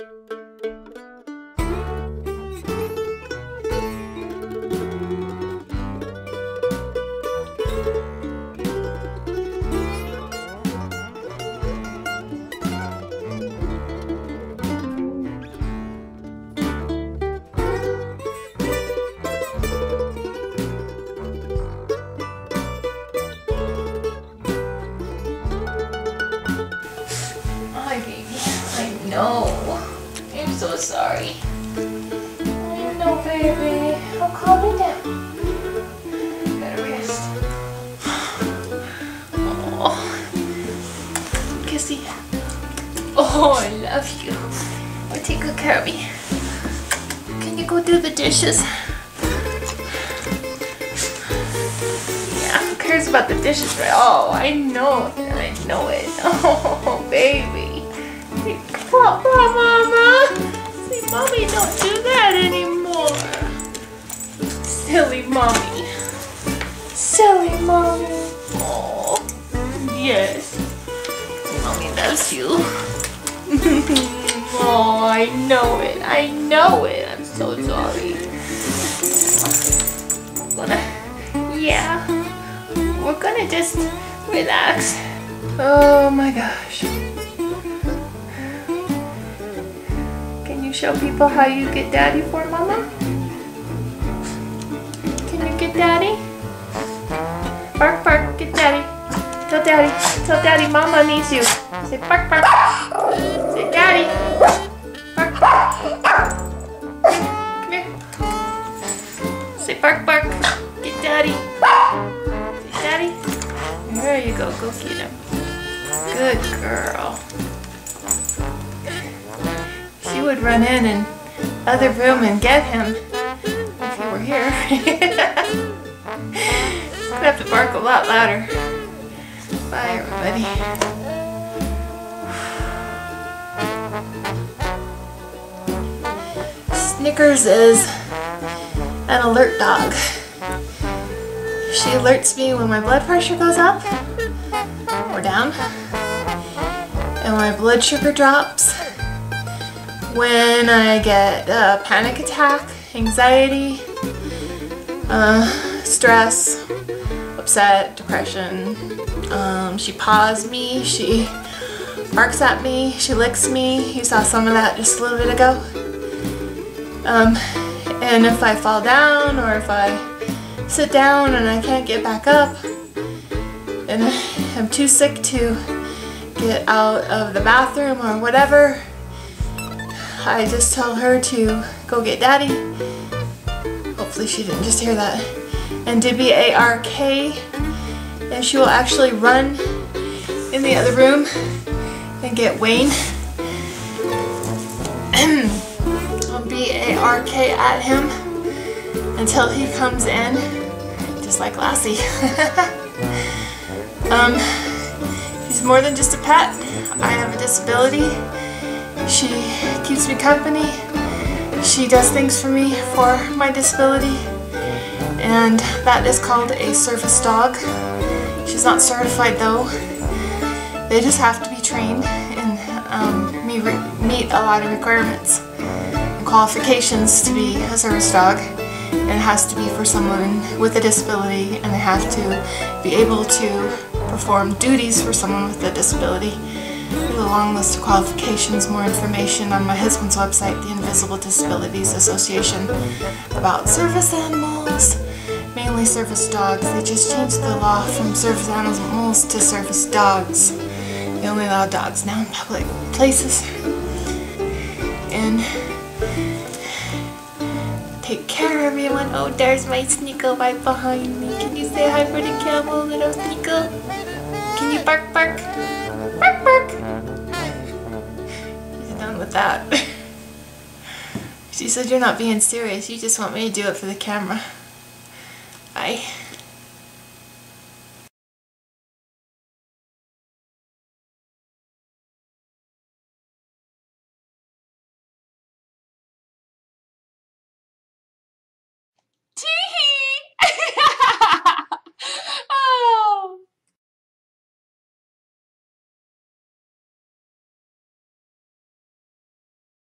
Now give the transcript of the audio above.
Hi, baby. I know. I'm so sorry. I know, baby. I'll calm you down. Gotta rest. Oh, kissy. Oh, I love you. Oh, take good care of me. Can you go do the dishes? Yeah, who cares about the dishes, right? Oh, I know it. I know it. Oh, baby. Papa, Mama. See, Mommy don't do that anymore. Silly Mommy. Silly Mommy. Oh, yes. Mommy loves you. Oh, I know it. I know it. I'm so sorry. Yeah. We're gonna just relax. Oh my gosh. Can you show people how you get Daddy for Mama? Can you get Daddy? Bark, bark, get Daddy. Tell Daddy Mama needs you. Say bark, bark. Say Daddy. Bark, bark. Come here. Say bark, bark. Get Daddy. Say Daddy. There you go. Go get him. Good girl. She would run in other room and get him if he were here. Gonna have to bark a lot louder. Bye, everybody. Snickers is an alert dog. She alerts me when my blood pressure goes up or down, and my blood sugar drops, when I get a panic attack, anxiety, stress, upset, depression. She paws me, she barks at me, she licks me. You saw some of that just a little bit ago. And if I fall down or if I sit down and I can't get back up and I'm too sick to get out of the bathroom or whatever, I just tell her to go get Daddy. Hopefully she didn't just hear that. And to B-A-R-K, and she will actually run in the other room and get Wayne. I'll B-A-R-K at him until he comes in, just like Lassie. He's more than just a pet. I have a disability. She keeps me company. She does things for me for my disability, and that is called a service dog. She's not certified though. They just have to be trained and meet a lot of requirements and qualifications to be a service dog. And it has to be for someone with a disability, and they have to be able to perform duties for someone with a disability. There's a long list of qualifications, more information on my husband's website, the Invisible Disabilities Association, about service animals, mainly service dogs. They just changed the law from service animals to service dogs. They only allow dogs now in public places. And take care, everyone. Oh, there's my Snicker right behind me. Can you say hi for the camera, little Snicker? Can you bark, bark? Bark, bark. She's done with that. She said, "You're not being serious. You just want me to do it for the camera." Bye.